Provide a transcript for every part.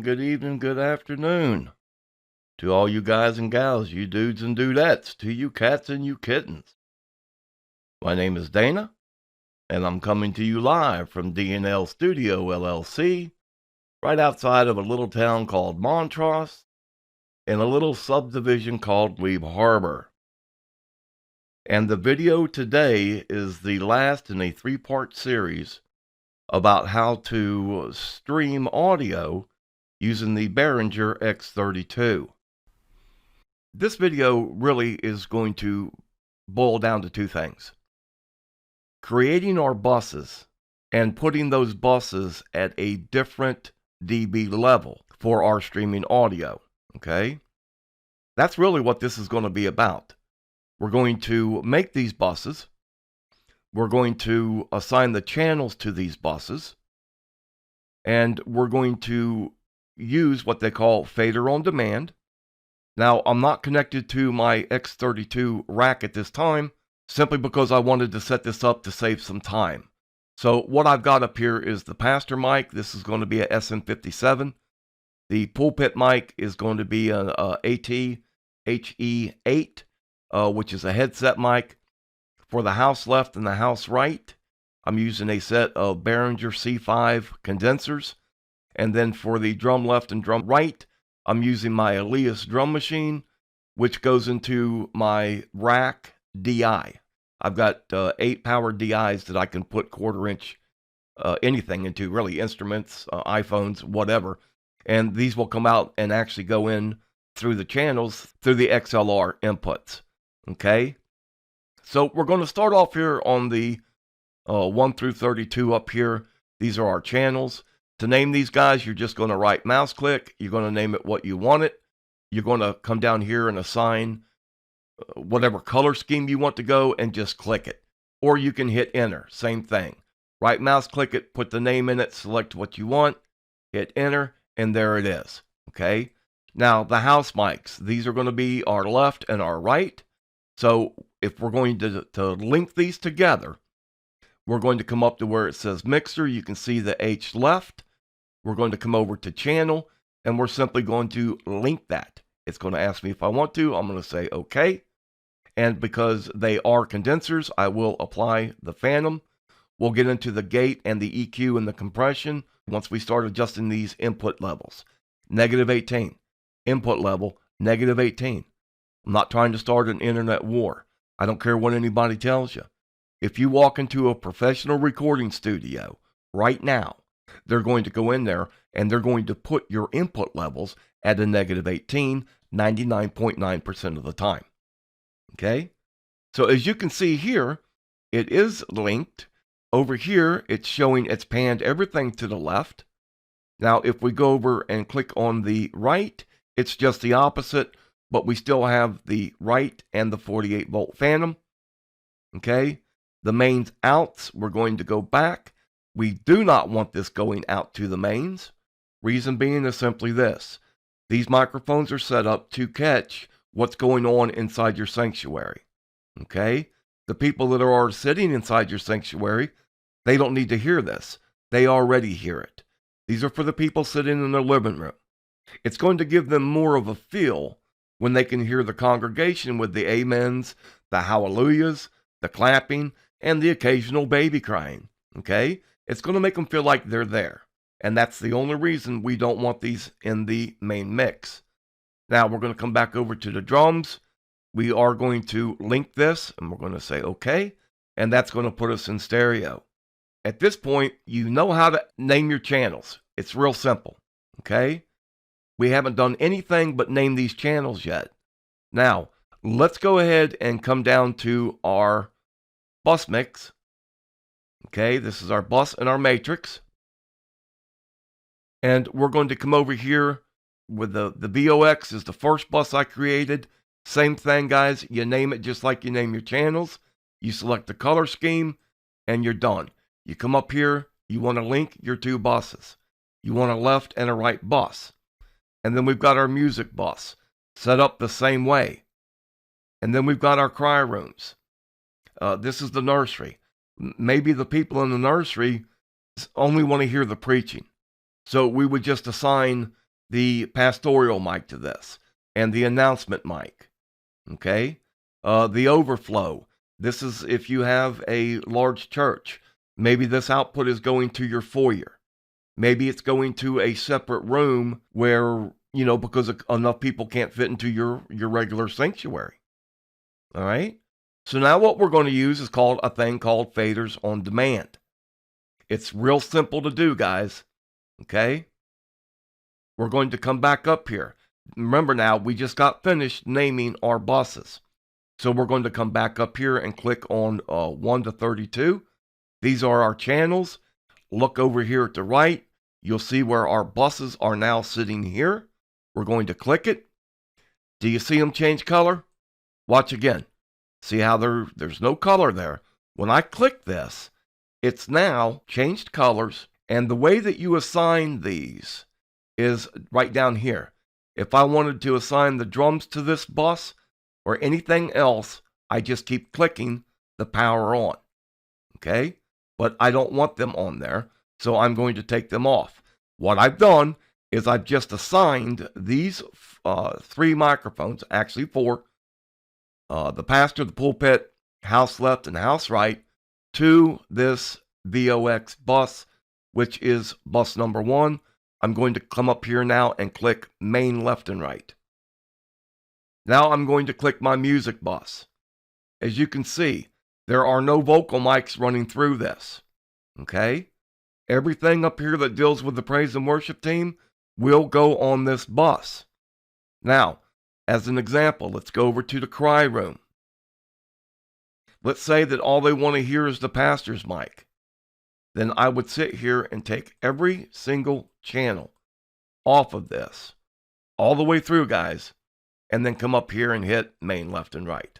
good evening, good afternoon to all you guys and gals, you dudes and dudettes, to you cats and you kittens. My name is Dana, and I'm coming to you live from D&L Studio LLC, right outside of a little town called Montrose, in a little subdivision called Glebe Harbor. And the video today is the last in a three-part series about how to stream audio using the Behringer X32. This video really is going to boil down to two things: creating our buses and putting those buses at a different dB level for our streaming audio. Okay? That's really what this is going to be about. We're going to make these buses. We're going to assign the channels to these buses. And we're going to use what they call fader on demand. Now, I'm not connected to my X32 rack at this time, simply because I wanted to set this up to save some time. So what I've got up here is the Pastor mic. This is going to be a SM57. The Pulpit mic is going to be an AT-HE8, which is a headset mic. For the house left and the house right, I'm using a set of Behringer C5 condensers. And then for the drum left and drum right, I'm using my Elias drum machine, which goes into my rack DI. I've got 8 power DIs that I can put quarter-inch anything into, really, instruments, iPhones, whatever. And these will come out and actually go in through the channels, through the XLR inputs. Okay? So we're going to start off here on the 1 through 32 up here. These are our channels. To name these guys, you're just going to right mouse click. You're going to name it what you want it. You're going to come down here and assign whatever color scheme you want to go and just click it. Or you can hit enter, same thing. Right mouse click it, put the name in it, select what you want, hit enter, and there it is. Okay. Now the house mics, these are going to be our left and our right. So if we're going to link these together, we're going to come up to where it says mixer. You can see the H left. We're going to come over to channel, and we're simply going to link that. It's going to ask me if I want to. I'm going to say OK. And because they are condensers, I will apply the phantom. We'll get into the gate and the EQ and the compression once we start adjusting these input levels. -18. Input level, -18. I'm not trying to start an internet war. I don't care what anybody tells you. If you walk into a professional recording studio right now, they're going to go in there and they're going to put your input levels at a -18, 99.9% of the time. Okay? So as you can see here, it is linked. Over here, it's showing it's panned everything to the left. Now, if we go over and click on the right, it's just the opposite, but we still have the right and the 48-volt phantom. Okay? The mains outs, we're going to go back. We do not want this going out to the mains. Reason being is simply this: these microphones are set up to catch what's going on inside your sanctuary. Okay? The people that are sitting inside your sanctuary, they don't need to hear this. They already hear it. These are for the people sitting in their living room. It's going to give them more of a feel when they can hear the congregation with the amens, the hallelujahs, the clapping, and the occasional baby crying. Okay? It's going to make them feel like they're there. And that's the only reason we don't want these in the main mix. Now we're going to come back over to the drums. We are going to link this, and we're going to say OK. And that's going to put us in stereo. At this point, you know how to name your channels. It's real simple. Okay? We haven't done anything but name these channels yet. Now, let's go ahead and come down to our bus mix. Okay, this is our bus and our matrix. And we're going to come over here with the VOX is the first bus I created. Same thing, guys. You name it just like you name your channels. You select the color scheme, and you're done. You come up here, you want to link your two buses. You want a left and a right bus. And then we've got our music bus set up the same way. And then we've got our cry rooms. This is the nursery. Maybe the people in the nursery only want to hear the preaching. So we would just assign the pastoral mic to this, and the announcement mic. Okay? The overflow. This is if you have a large church. Maybe this output is going to your foyer. Maybe it's going to a separate room where, because enough people can't fit into your regular sanctuary. All right? So now what we're going to use is a thing called faders on demand. It's real simple to do, guys. Okay? We're going to come back up here. Remember now, we just got finished naming our buses. So we're going to come back up here and click on 1 to 32. These are our channels. Look over here at the right. You'll see where our buses are now sitting here. We're going to click it. Do you see them change color? Watch again. See how there's no color there. When I click this, it's now changed colors. And the way that you assign these is right down here. If I wanted to assign the drums to this bus or anything else, I just keep clicking the power on. Okay? But I don't want them on there, so I'm going to take them off. What I've done is I've just assigned these 3 microphones, actually 4, the pastor, the pulpit, house left, and house right, to this VOX bus, which is bus number 1. I'm going to come up here now and click main left and right. Now I'm going to click my music bus. As you can see, there are no vocal mics running through this. Okay? Everything up here that deals with the praise and worship team will go on this bus. Now, as an example, let's go over to the cry room. Let's say that all they want to hear is the pastor's mic. Then I would sit here and take every single channel off of this, all the way through, guys, and then come up here and hit main left and right.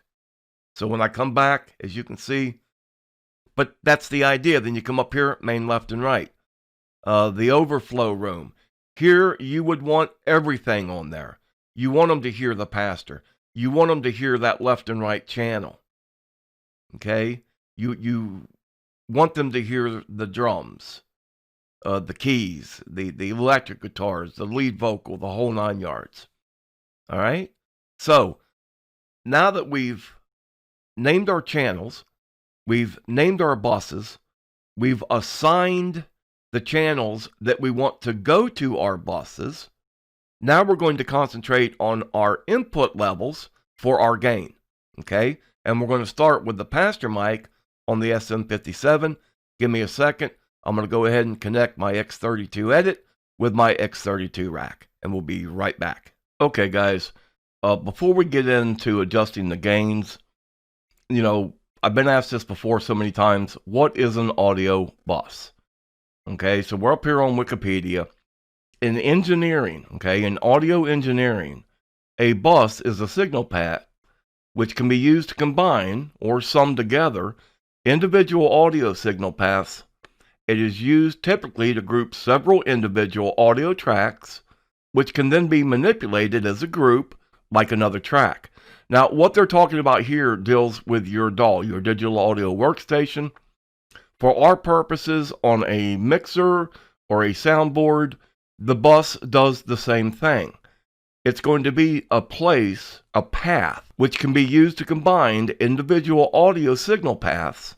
So when I come back, as you can see, but that's the idea. Then you come up here, main left and right. The overflow room. Here you would want everything on there. You want them to hear the pastor. You want them to hear that left and right channel. Okay? You want them to hear the drums, the keys, the electric guitars, the lead vocal, the whole 9 yards. All right? So, now that we've named our channels, we've named our buses, we've assigned the channels that we want to go to our buses, now we're going to concentrate on our input levels for our gain. Okay? And we're going to start with the pastor mic on the SM57. Give me a second. I'm going to go ahead and connect my X32 edit with my X32 rack, and we'll be right back. Okay, guys, before we get into adjusting the gains, I've been asked this before so many times. What is an audio bus? Okay, so we're up here on Wikipedia. In engineering, in audio engineering, a bus is a signal path which can be used to combine or sum together individual audio signal paths. It is used typically to group several individual audio tracks, which can then be manipulated as a group like another track. Now, what they're talking about here deals with your DAW, your digital audio workstation. For our purposes on a mixer or a soundboard, the bus does the same thing. It's going to be a path, which can be used to combine individual audio signal paths,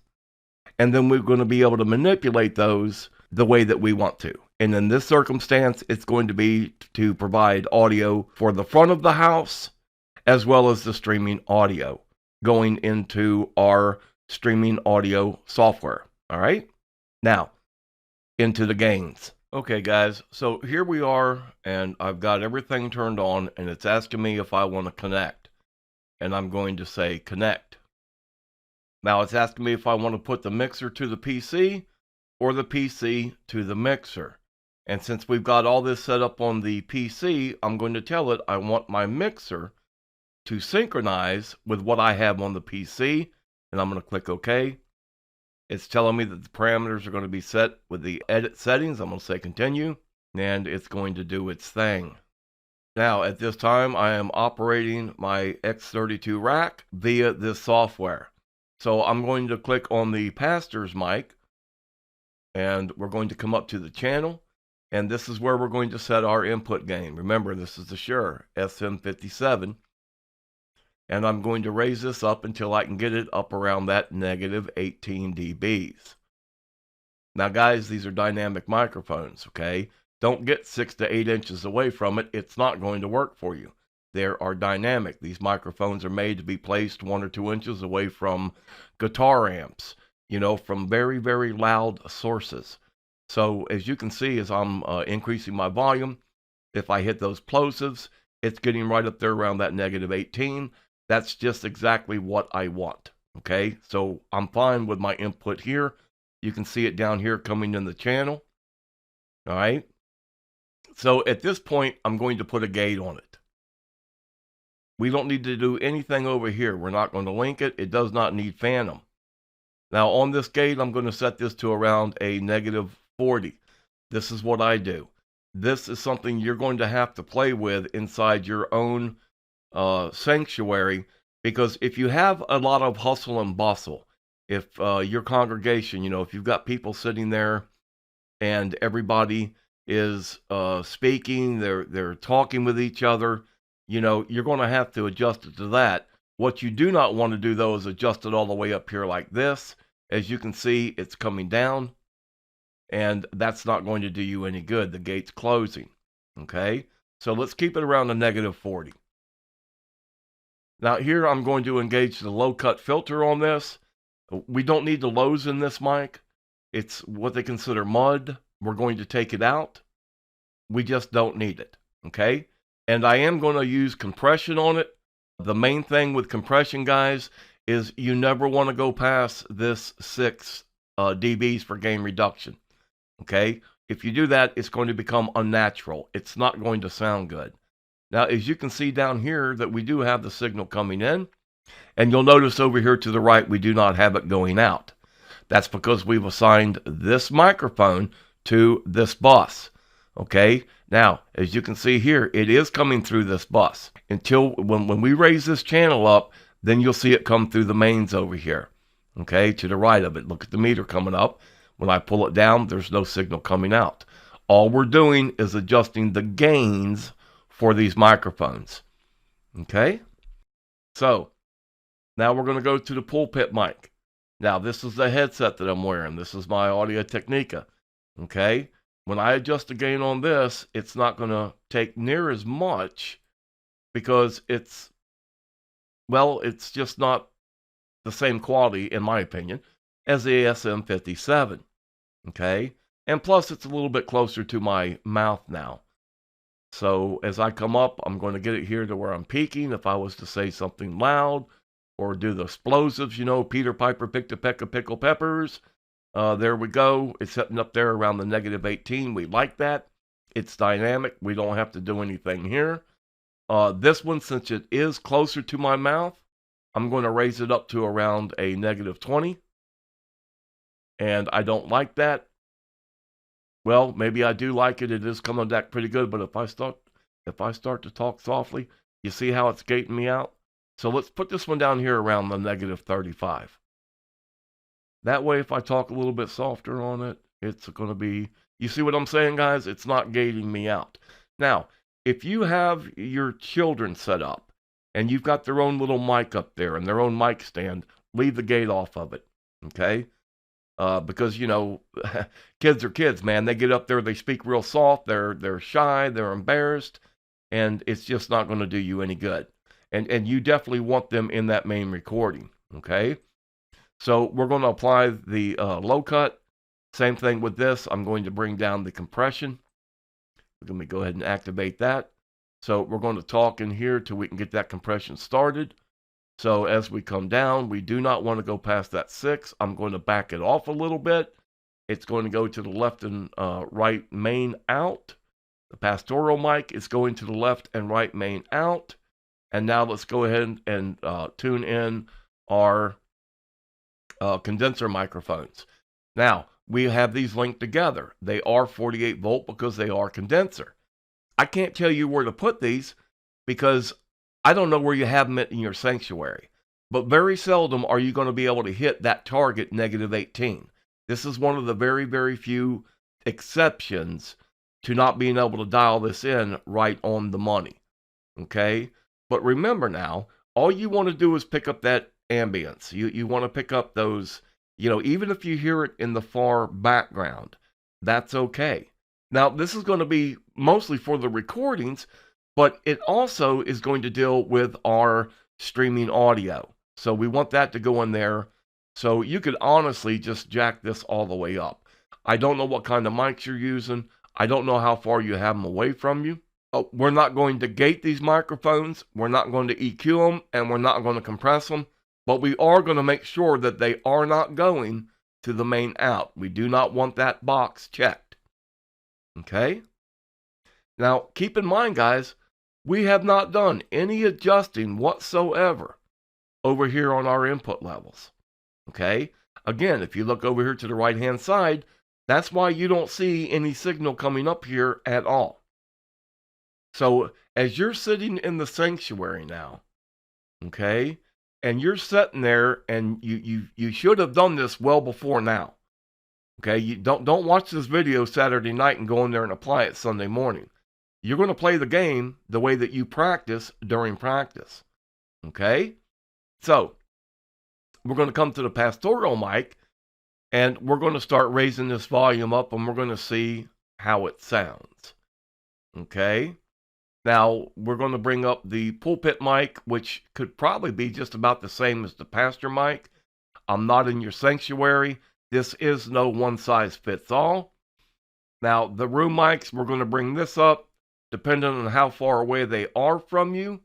and then we're going to be able to manipulate those the way that we want to. And in this circumstance, it's going to be to provide audio for the front of the house, as well as the streaming audio going into our streaming audio software. All right? Now, into the gains. Okay, guys, so here we are, and I've got everything turned on, and it's asking me if I want to connect. And I'm going to say connect. Now it's asking me if I want to put the mixer to the PC or the PC to the mixer. And since we've got all this set up on the PC, I'm going to tell it I want my mixer to synchronize with what I have on the PC, and I'm going to click OK. It's telling me that the parameters are going to be set with the edit settings. I'm going to say continue, and it's going to do its thing. Now, at this time, I am operating my X32 rack via this software. So I'm going to click on the pastor's mic, and we're going to come up to the channel. And this is where we're going to set our input gain. Remember, this is the Shure SM57. And I'm going to raise this up until I can get it up around that negative 18 dBs. Now, guys, these are dynamic microphones, okay? Don't get 6 to 8 inches away from it. It's not going to work for you. They are dynamic. These microphones are made to be placed 1 or 2 inches away from guitar amps, you know, from very, very loud sources. So as you can see, as I'm increasing my volume, if I hit those plosives, it's getting right up there around that negative 18. That's just exactly what I want, okay? So I'm fine with my input here. You can see it down here coming in the channel, all right? So at this point, I'm going to put a gate on it. We don't need to do anything over here. We're not going to link it. It does not need phantom. Now on this gate, I'm going to set this to around a negative 40. This is what I do. This is something you're going to have to play with inside your own sanctuary, because if you have a lot of hustle and bustle, if your congregation, you know, if you've got people sitting there and everybody is speaking, they're talking with each other, you know, you're going to have to adjust it to that. What you do not want to do, though, is adjust it all the way up here like this. As you can see, it's coming down, and that's not going to do you any good. The gate's closing, okay? So let's keep it around a negative 40. Now here I'm going to engage the low cut filter on this. We don't need the lows in this mic. It's what they consider mud. We're going to take it out. We just don't need it, okay? And I am going to use compression on it. The main thing with compression, guys, is you never want to go past this 6 dBs for gain reduction, okay? If you do that, it's going to become unnatural. It's not going to sound good. Now, as you can see down here that we do have the signal coming in, and you'll notice over here to the right, we do not have it going out. That's because we've assigned this microphone to this bus, okay? Now, as you can see here, it is coming through this bus. Until when we raise this channel up, then you'll see it come through the mains over here, okay, to the right of it. Look at the meter coming up. When I pull it down, there's no signal coming out. All we're doing is adjusting the gains for these microphones, okay? So now we're going to go to the pulpit mic. Now this is the headset that I'm wearing. This is my Audio Technica, okay? When I adjust the gain on this, it's not going to take near as much because it's just not the same quality, in my opinion, as the SM57, okay? And plus it's a little bit closer to my mouth now. So as I come up, I'm going to get it here to where I'm peaking. If I was to say something loud or do the explosives, you know, Peter Piper picked a peck of pickled peppers. There we go. It's setting up there around the negative 18. We like that. It's dynamic. We don't have to do anything here. This one, since it is closer to my mouth, I'm going to raise it up to around a negative 20. And I don't like that. Well, maybe I do like it. It is coming back pretty good. But if I start to talk softly, you see how it's gating me out? So let's put this one down here around the negative 35. That way, if I talk a little bit softer on it, it's going to be, you see what I'm saying, guys? It's not gating me out. Now, if you have your children set up and you've got their own little mic up there and their own mic stand, leave the gate off of it, okay? Because, you know, kids are kids, man. They get up there, they speak real soft, they're shy, they're embarrassed, and it's just not going to do you any good. And you definitely want them in that main recording, okay? So we're going to apply the low cut. Same thing with this. I'm going to bring down the compression. Let me go ahead and activate that. So we're going to talk in here till we can get that compression started. So as we come down, we do not want to go past that 6. I'm going to back it off a little bit. It's going to go to the left and right main out. The pastoral mic is going to the left and right main out. And now let's go ahead and tune in our condenser microphones. Now, we have these linked together. They are 48 volt because they are condenser. I can't tell you where to put these because I don't know where you have them in your sanctuary. But very seldom are you going to be able to hit that target negative 18. This is one of the very, very few exceptions to not being able to dial this in right on the money. Okay? But remember now, all you want to do is pick up that ambience. You want to pick up those, even if you hear it in the far background, that's okay. Now, this is going to be mostly for the recordings, but it also is going to deal with our streaming audio. So we want that to go in there. So you could honestly just jack this all the way up. I don't know what kind of mics you're using. I don't know how far you have them away from you. Oh, we're not going to gate these microphones. We're not going to EQ them, and we're not going to compress them. But we are going to make sure that they are not going to the main out. We do not want that box checked. Okay? Now, keep in mind, guys, we have not done any adjusting whatsoever over here on our input levels. Okay? Again, if you look over here to the right-hand side, that's why you don't see any signal coming up here at all. So, as you're sitting in the sanctuary now, okay, and you're sitting there, and you should have done this well before now. Okay, you don't watch this video Saturday night and go in there and apply it Sunday morning. You're going to play the game the way that you practice during practice. Okay? So, we're going to come to the pastoral mic, and we're going to start raising this volume up, and we're going to see how it sounds. Okay? Now, we're going to bring up the pulpit mic, which could probably be just about the same as the pastor mic. I'm not in your sanctuary. This is no one-size-fits-all. Now, the room mics, we're going to bring this up, depending on how far away they are from you.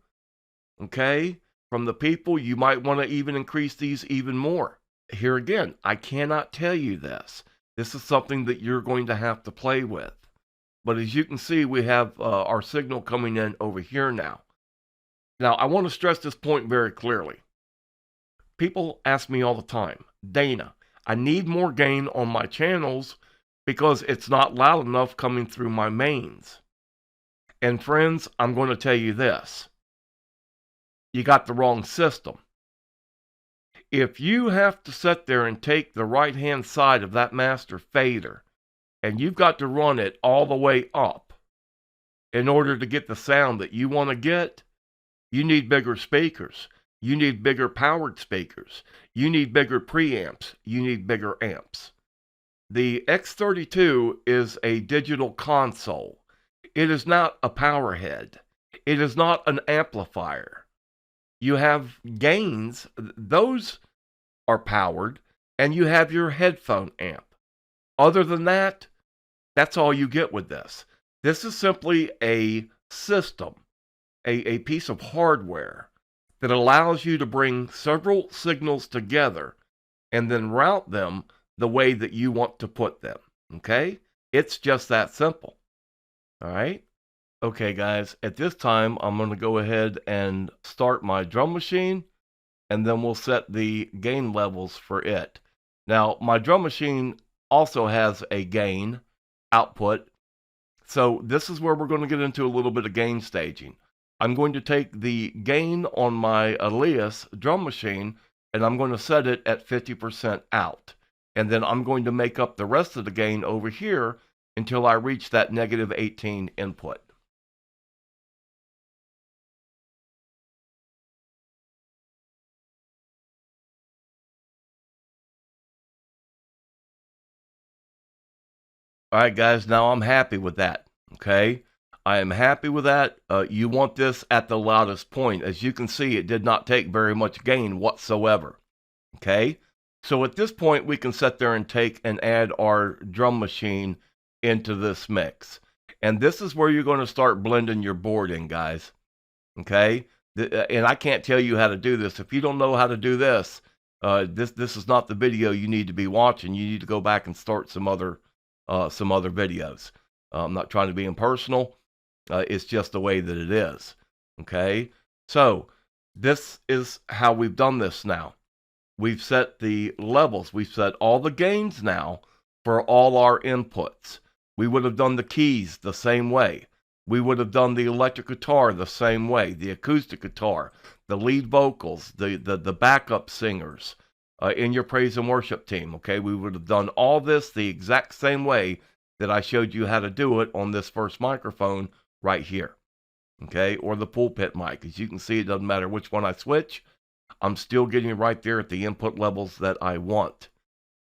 Okay? From the people, you might want to even increase these even more. Here again, I cannot tell you this. This is something that you're going to have to play with. But as you can see, we have our signal coming in over here now. Now, I want to stress this point very clearly. People ask me all the time, Dana, I need more gain on my channels because it's not loud enough coming through my mains. And friends, I'm going to tell you this. You got the wrong system. If you have to sit there and take the right-hand side of that master fader, and you've got to run it all the way up in order to get the sound that you want to get, you need bigger speakers. You need bigger powered speakers. You need bigger preamps. You need bigger amps. The X32 is a digital console. It is not a power head. It is not an amplifier. You have gains. Those are powered, and you have your headphone amp. Other than that, that's all you get with this. This is simply a system, a piece of hardware that allows you to bring several signals together and then route them the way that you want to put them. Okay? It's just that simple. All right? Okay, guys, at this time, I'm going to go ahead and start my drum machine, and then we'll set the gain levels for it. Now, my drum machine also has a gain output. So this is where we're going to get into a little bit of gain staging. I'm going to take the gain on my Elias drum machine, and I'm going to set it at 50% out. And then I'm going to make up the rest of the gain over here until I reach that -18 input. All right, guys, now I'm happy with that, okay? I am happy with that. You want this at the loudest point. As you can see, it did not take very much gain whatsoever, okay? So at this point, we can sit there and take and add our drum machine into this mix. And this is where you're going to start blending your board in, guys, okay? And I can't tell you how to do this. If you don't know how to do this, this is not the video you need to be watching. You need to go back and start some other videos. I'm not trying to be impersonal. It's just the way that it is. Okay? So, this is how we've done this now. We've set the levels. We've set all the gains now for all our inputs. We would have done the keys the same way. We would have done the electric guitar the same way, the acoustic guitar, the lead vocals, the backup singers in your praise and worship team. Okay, we would have done all this the exact same way that I showed you how to do it on this first microphone right here. Okay, or the Pulpit Mic. As you can see, it doesn't matter which one I switch. I'm still getting right there at the input levels that I want.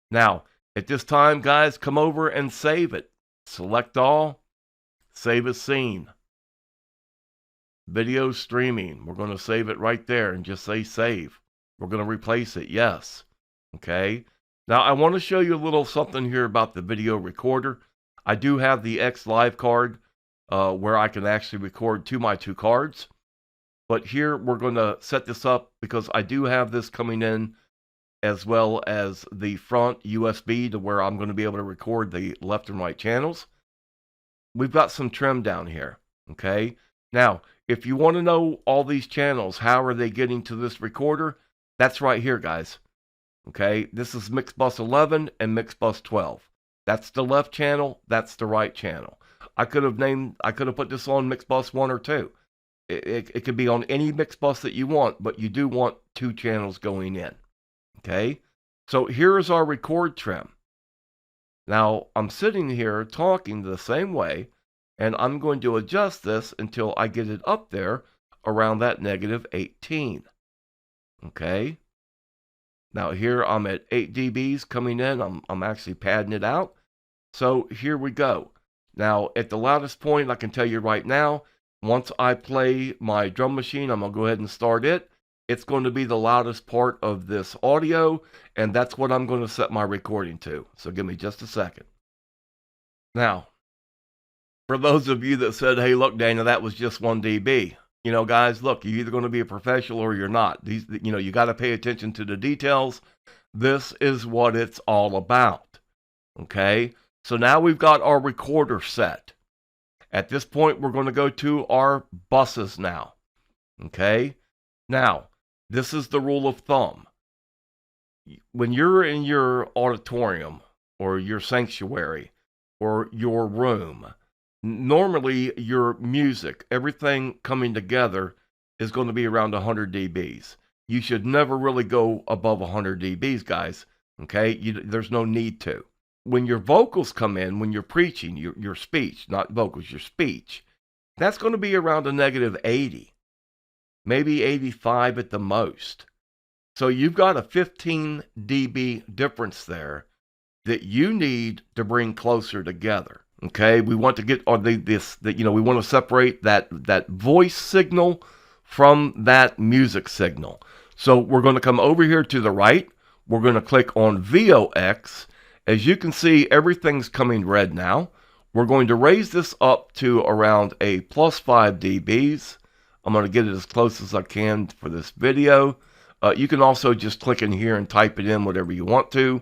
Now, at this time, guys, come over and save it. Select all, save as scene. Video streaming. We're going to save it right there and just say save. We're going to replace it, yes. Okay. Now, I want to show you a little something here about the video recorder. I do have the X Live card where I can actually record to my 2 cards. But here we're going to set this up because I do have this coming in as well as the front USB to where I'm going to be able to record the left and right channels. We've got some trim down here. Okay. Now, if you want to know all these channels, how are they getting to this recorder? That's right here, guys. Okay, this is mix bus 11 and mix bus 12. That's the left channel, that's the right channel. I could have put this on mix bus 1 or 2. It could be on any mix bus that you want, but you do want 2 channels going in. Okay, so here is our record trim. Now, I'm sitting here talking the same way, and I'm going to adjust this until I get it up there around that -18. Okay. Now here I'm at 8 dBs coming in. I'm actually padding it out. So here we go. Now at the loudest point, I can tell you right now, once I play my drum machine, I'm going to go ahead and start it. It's going to be the loudest part of this audio, and that's what I'm going to set my recording to. So give me just a second. Now, for those of you that said, hey, look, Daniel, that was just 1 dB. You know, guys, look, you're either going to be a professional or you're not. You got to pay attention to the details. This is what it's all about. Okay? So now we've got our recorder set. At this point, we're going to go to our buses now. Okay? Now, this is the rule of thumb. When you're in your auditorium or your sanctuary or your room, normally your music, everything coming together is going to be around 100 dBs. You should never really go above 100 dBs, guys. Okay? There's no need to. When your vocals come in, when you're preaching, your speech, not vocals, your speech, that's going to be around a -80. Maybe 85 at the most. So you've got a 15 dB difference there that you need to bring closer together. Okay, we want to get we want to separate that voice signal from that music signal. So we're going to come over here to the right. We're going to click on VOX. As you can see, everything's coming red now. We're going to raise this up to around a +5 dBs. I'm going to get it as close as I can for this video. You can also just click in here and type it in, whatever you want to.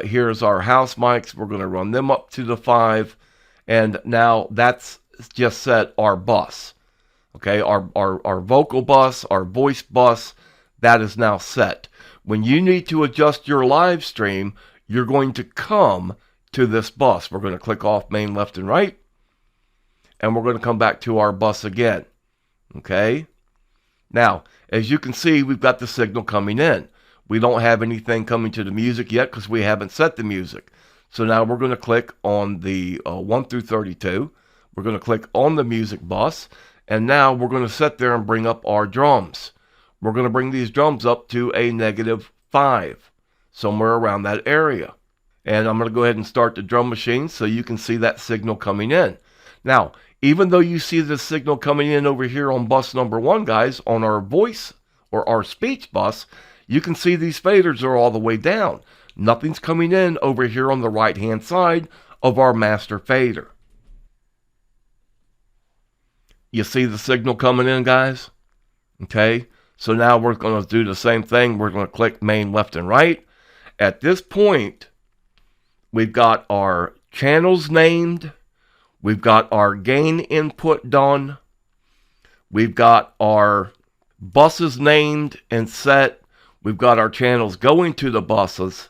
Here's our house mics. We're going to run them up to the 5. And now that's just set our bus. Okay, our vocal bus, our voice bus, that is now set. When you need to adjust your live stream, you're going to come to this bus. We're going to click off main left and right. And we're going to come back to our bus again. Okay? Now, as you can see, we've got the signal coming in. We don't have anything coming to the music yet because we haven't set the music. So now we're going to click on the 1 through 32. We're going to click on the music bus. And now we're going to sit there and bring up our drums. We're going to bring these drums up to a -5, somewhere around that area. And I'm going to go ahead and start the drum machine so you can see that signal coming in. Now, even though you see the signal coming in over here on bus number 1, guys, on our voice or our speech bus, you can see these faders are all the way down. Nothing's coming in over here on the right-hand side of our master fader. You see the signal coming in, guys? Okay, so now we're going to do the same thing. We're going to click main left and right. At this point, we've got our channels named. We've got our gain input done. We've got our buses named and set. We've got our channels going to the buses.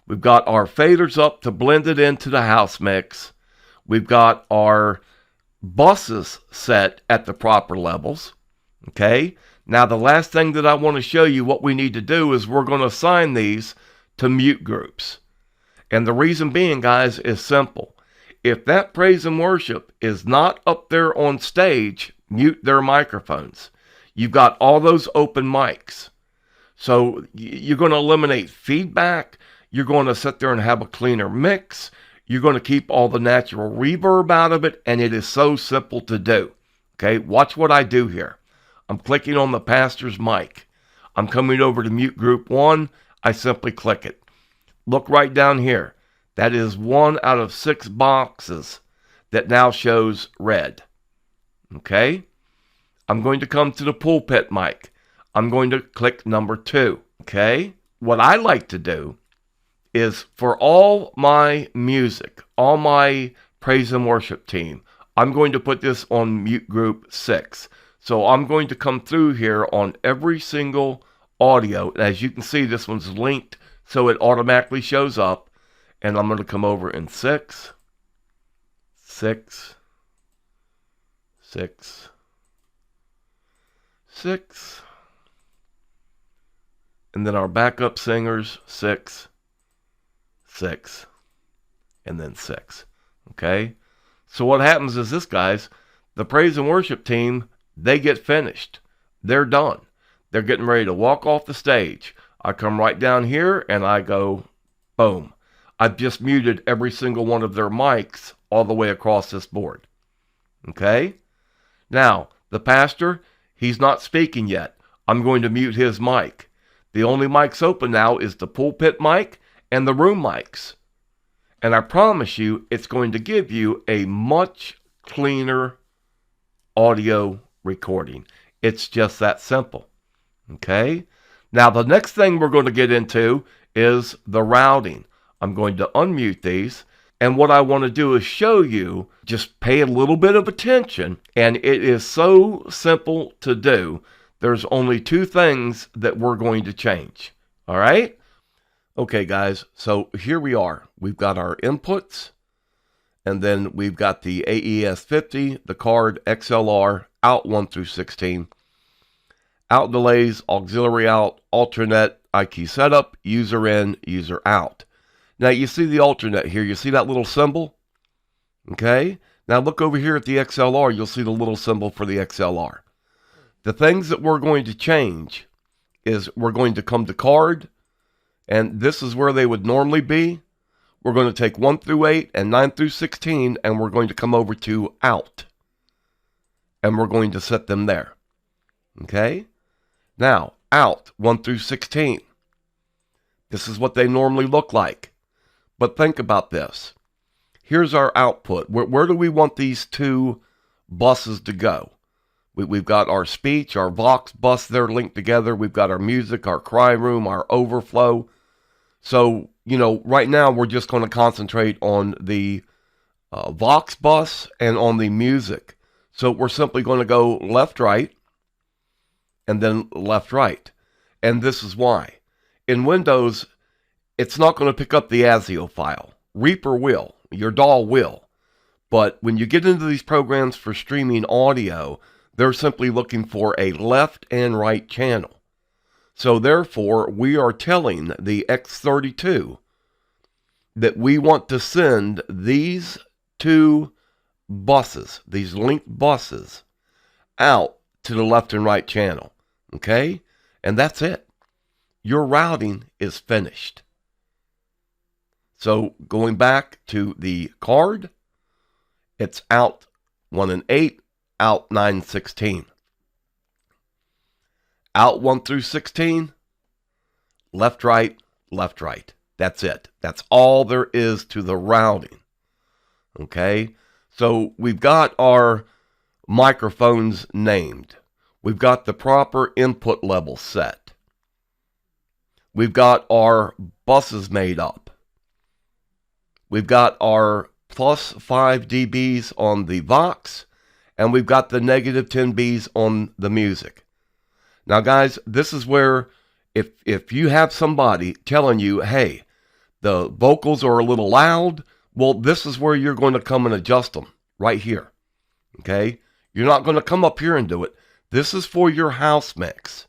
We've got our faders up to blend it into the house mix. We've got our buses set at the proper levels. Okay. Now the last thing that I want to show you what we need to do is we're going to assign these to mute groups. And the reason being, guys, is simple. If that praise and worship is not up there on stage, mute their microphones. You've got all those open mics. So you're going to eliminate feedback. You're going to sit there and have a cleaner mix. You're going to keep all the natural reverb out of it, and it is so simple to do. Okay, watch what I do here. I'm clicking on the pastor's mic. I'm coming over to mute group 1. I simply click it. Look right down here. That is 1 out of 6 boxes that now shows red. Okay? I'm going to come to the pulpit mic. I'm going to click number 2. Okay? What I like to do is for all my music, all my praise and worship team, I'm going to put this on mute group 6. So I'm going to come through here on every single audio. As you can see, this one's linked so it automatically shows up. And I'm going to come over in 6, 6, 6, 6. And then our backup singers, 6, 6, and then 6. Okay? So what happens is this, guys, the praise and worship team, they get finished. They're done. They're getting ready to walk off the stage. I come right down here and I go, boom. I've just muted every single one of their mics all the way across this board. Okay? Now, the pastor, he's not speaking yet. I'm going to mute his mic. The only mics open now is the pulpit mic and the room mics. And I promise you, it's going to give you a much cleaner audio recording. It's just that simple. Okay? Now, the next thing we're going to get into is the routing. I'm going to unmute these. And what I want to do is show you, just pay a little bit of attention. And it is so simple to do. There's only 2 things that we're going to change. All right? Okay, guys. So here we are. We've got our inputs. And then we've got the AES50, the card XLR, out 1 through 16. Out delays, auxiliary out, alternate, IQ setup, user in, user out. Now you see the alternate here. You see that little symbol? Okay. Now look over here at the XLR. You'll see the little symbol for the XLR. The things that we're going to change is we're going to come to card. And this is where they would normally be. We're going to take 1 through 8 and 9 through 16. And we're going to come over to out. And we're going to set them there. Okay. Now, out 1 through 16. This is what they normally look like. But think about this. Here's our output. Where do we want these 2 buses to go? We've got our speech, our Vox bus there linked together. We've got our music, our cry room, our overflow. So, right now we're just going to concentrate on the Vox bus and on the music. So we're simply going to go left, right, and then left, right. And this is why. In Windows, it's not going to pick up the ASIO file. Reaper will. Your DAW will. But when you get into these programs for streaming audio, they're simply looking for a left and right channel. So therefore, we are telling the X32 that we want to send these 2 buses, these linked buses, out to the left and right channel. Okay? And that's it. Your routing is finished. So going back to the card, it's out 1 and 8, out 9, 16. Out 1 through 16, left, right, left, right. That's it. That's all there is to the routing. Okay? So we've got our microphones named. We've got the proper input level set. We've got our buses made up. We've got our plus 5 dBs on the Vox, and we've got the negative 10 dBs on the music. Now, guys, this is where if you have somebody telling you, hey, the vocals are a little loud, well, this is where you're going to come and adjust them right here. Okay? You're not going to come up here and do it. This is for your house mix.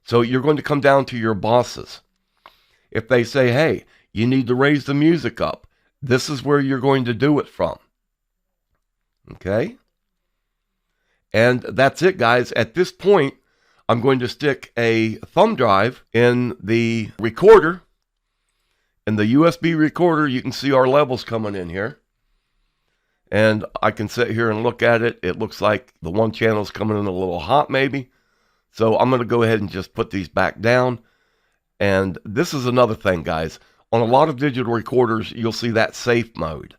So you're going to come down to your bosses. If they say, hey, You need to raise the music up. This is where you're going to do it from. Okay? And that's it, guys. At this point, I'm going to stick a thumb drive in the recorder. In the USB recorder, you can see our levels coming in here. And I can sit here and look at it. It looks like the one channel is coming in a little hot maybe. So I'm going to go ahead and just put these back down. And this is another thing, guys. On a lot of digital recorders, you'll see that safe mode.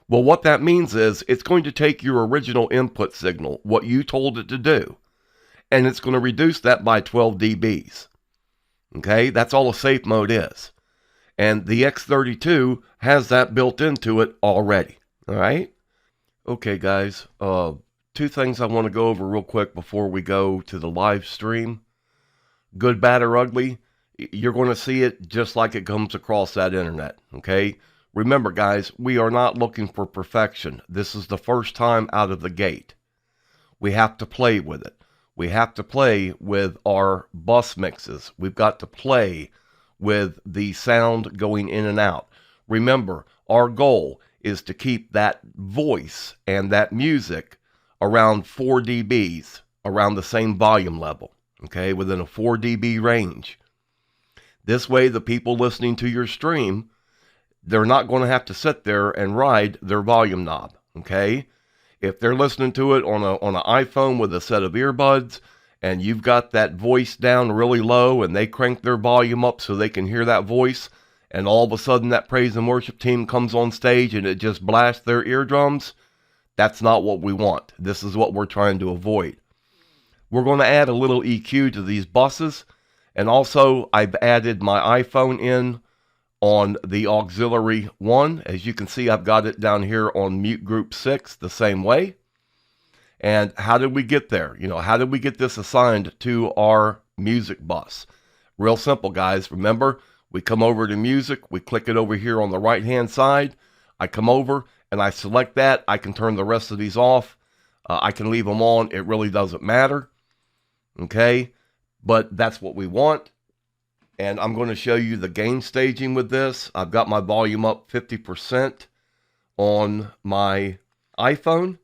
Well, what that means is it's going to take your original input signal, what you told it to do, and it's going to reduce that by 12 dBs. Okay, that's all a safe mode is. And the X32 has that built into it already. All right. Okay, guys. Two things I want to go over real quick before we go to the live stream. Good, bad, or ugly. You're going to see it just like it comes across that internet. Okay. Remember, guys, we are not looking for perfection. This is the first time out of the gate. We have to play with it. We have to play with our bus mixes. We've got to play with the sound going in and out. Remember, our goal is to keep that voice and that music around 4 dBs, around the same volume level, okay, within a 4 dB range. This way, the people listening to your stream, they're not going to have to sit there and ride their volume knob, okay? If they're listening to it on an iPhone with a set of earbuds, and you've got that voice down really low, and they crank their volume up so they can hear that voice, and all of a sudden that praise and worship team comes on stage and it just blasts their eardrums, that's not what we want. This is what we're trying to avoid. We're going to add a little EQ to these buses, and also I've added my iPhone in on the auxiliary 1. As you can see, I've got it down here on mute group 6 the same way. And how did we get there? You know, how did we get this assigned to our music bus? Real simple, guys. Remember, we come over to music, we click it over here on the right hand side. I come over and I select that. I can turn the rest of these off. I can leave them on. It really doesn't matter. Okay, but that's what we want. And I'm going to show you the gain staging with this. I've got my volume up 50% on my iPhone.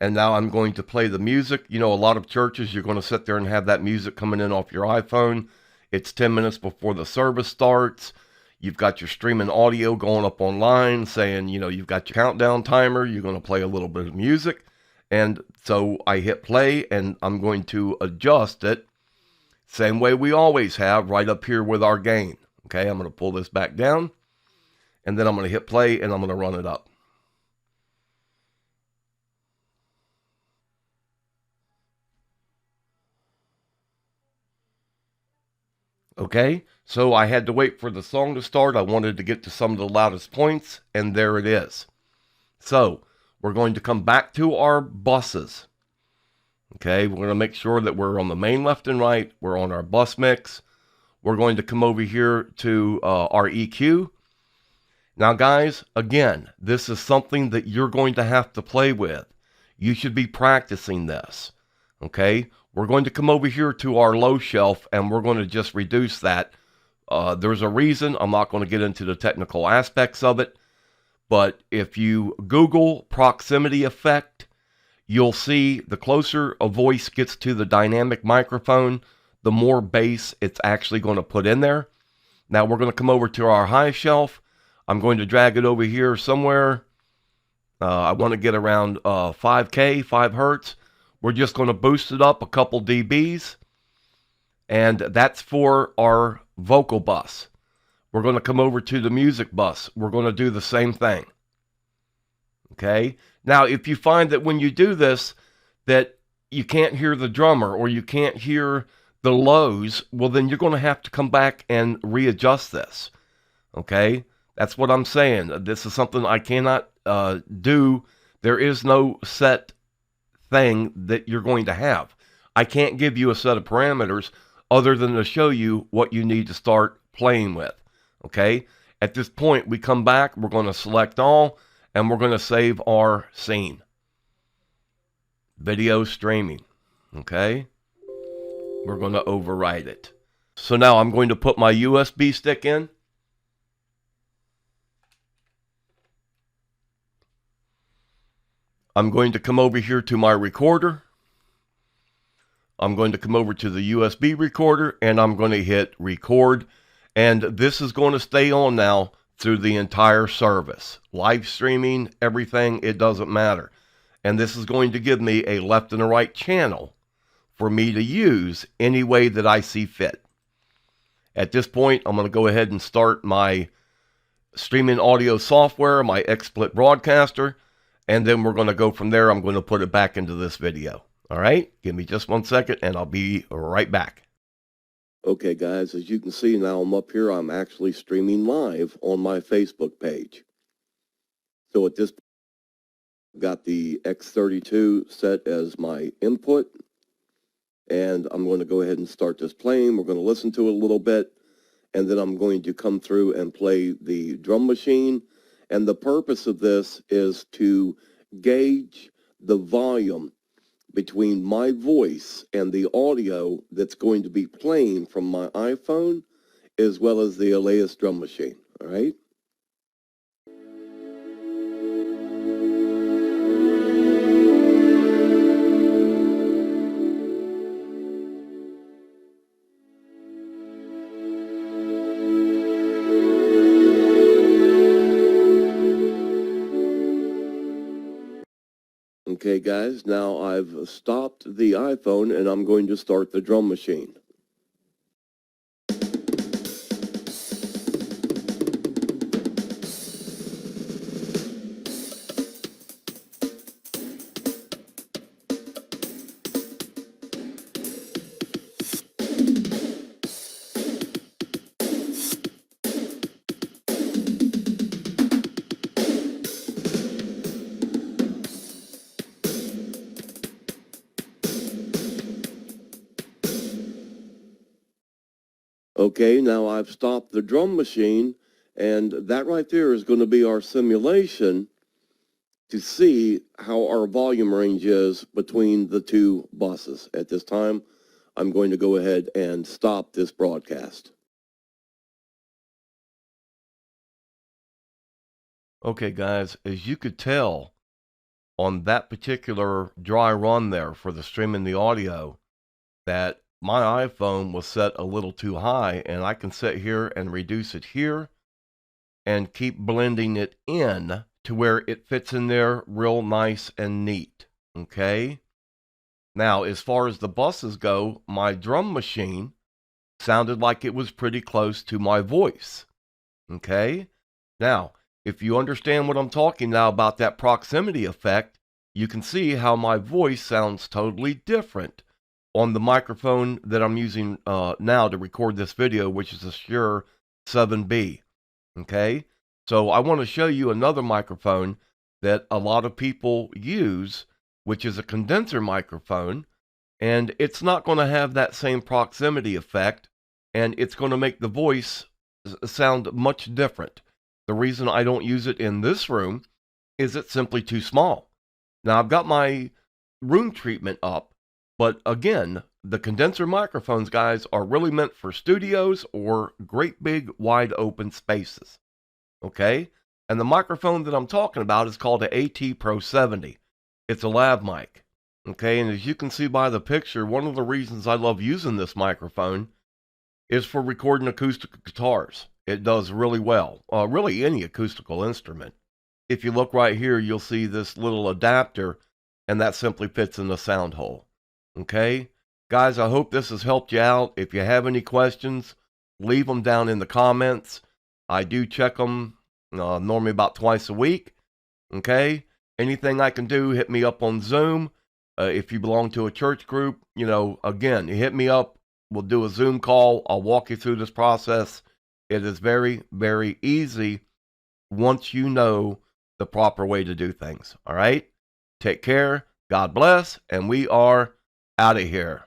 And now I'm going to play the music. You know, a lot of churches, you're going to sit there and have that music coming in off your iPhone. It's 10 minutes before the service starts. You've got your streaming audio going up online saying, you know, you've got your countdown timer. You're going to play a little bit of music. And so I hit play and I'm going to adjust it. Same way we always have right up here with our gain. Okay, I'm going to pull this back down. And then I'm going to hit play and I'm going to run it up. Okay, so I had to wait for the song to start. I wanted to get to some of the loudest points, and there it is. So, we're going to come back to our buses. Okay, we're going to make sure that we're on the main left and right. We're on our bus mix. We're going to come over here to our EQ. Now, guys, again, this is something that you're going to have to play with. You should be practicing this. Okay, we're going to come over here to our low shelf and we're going to just reduce that. There's a reason. I'm not going to get into the technical aspects of it. But if you Google proximity effect, you'll see the closer a voice gets to the dynamic microphone, the more bass it's actually going to put in there. Now we're going to come over to our high shelf. I'm going to drag it over here somewhere. I want to get around 5K, 5 hertz. We're just going to boost it up a couple dBs. And that's for our vocal bus. We're going to come over to the music bus. We're going to do the same thing. Okay? Now, if you find that when you do this, that you can't hear the drummer or you can't hear the lows, well, then you're going to have to come back and readjust this. Okay? That's what I'm saying. This is something I cannot do. There is no set thing that you're going to have. I can't give you a set of parameters other than to show you what you need to start playing with. Okay? At this point, we come back, we're going to select all, and we're going to save our scene. Video streaming. Okay? We're going to override it. So now I'm going to put my USB stick in. I'm going to come over here to my recorder. I'm going to come over to the USB recorder, and I'm going to hit record. And this is going to stay on now through the entire service. Live streaming, everything, it doesn't matter. And this is going to give me a left and a right channel for me to use any way that I see fit. At this point, I'm going to go ahead and start my streaming audio software, my XSplit broadcaster, and then we're going to go from there. I'm going to put it back into this video. All right, give me just 1 second and I'll be right back. Okay guys, as you can see now I'm up here, I'm actually streaming live on my Facebook page. So at this point, I've got the X32 set as my input, and I'm going to go ahead and start this playing. We're going to listen to it a little bit, and then I'm going to come through and play the drum machine. And the purpose of this is to gauge the volume between my voice and the audio that's going to be playing from my iPhone, as well as the Elias drum machine. All right? Okay guys, now I've stopped the iPhone and I'm going to start the drum machine. Okay, now I've stopped the drum machine, and that right there is going to be our simulation to see how our volume range is between the two buses. At this time, I'm going to go ahead and stop this broadcast. Okay, guys, as you could tell on that particular dry run there for the streaming the audio, that my iPhone was set a little too high, and I can sit here and reduce it here and keep blending it in to where it fits in there real nice and neat. Okay. Now, as far as the buses go, my drum machine sounded like it was pretty close to my voice. Okay. Now, if you understand what I'm talking now about that proximity effect, you can see how my voice sounds totally different on the microphone that I'm using now to record this video, which is a Shure 7B. Okay, so I want to show you another microphone that a lot of people use, which is a condenser microphone, and it's not going to have that same proximity effect, and it's going to make the voice sound much different. The reason I don't use it in this room is it's simply too small. Now I've got my room treatment up, but again, the condenser microphones, guys, are really meant for studios or great big wide open spaces. Okay? And the microphone that I'm talking about is called the AT Pro 70. It's a lav mic. Okay? And as you can see by the picture, one of the reasons I love using this microphone is for recording acoustic guitars. It does really well. Really any acoustical instrument. If you look right here, you'll see this little adapter, and that simply fits in the sound hole. Okay? Guys, I hope this has helped you out. If you have any questions, leave them down in the comments. I do check them normally about twice a week. Okay? Anything I can do, hit me up on Zoom. If you belong to a church group, again, hit me up. We'll do a Zoom call. I'll walk you through this process. It is very, very easy once you know the proper way to do things. All right? Take care. God bless. And we are out of here.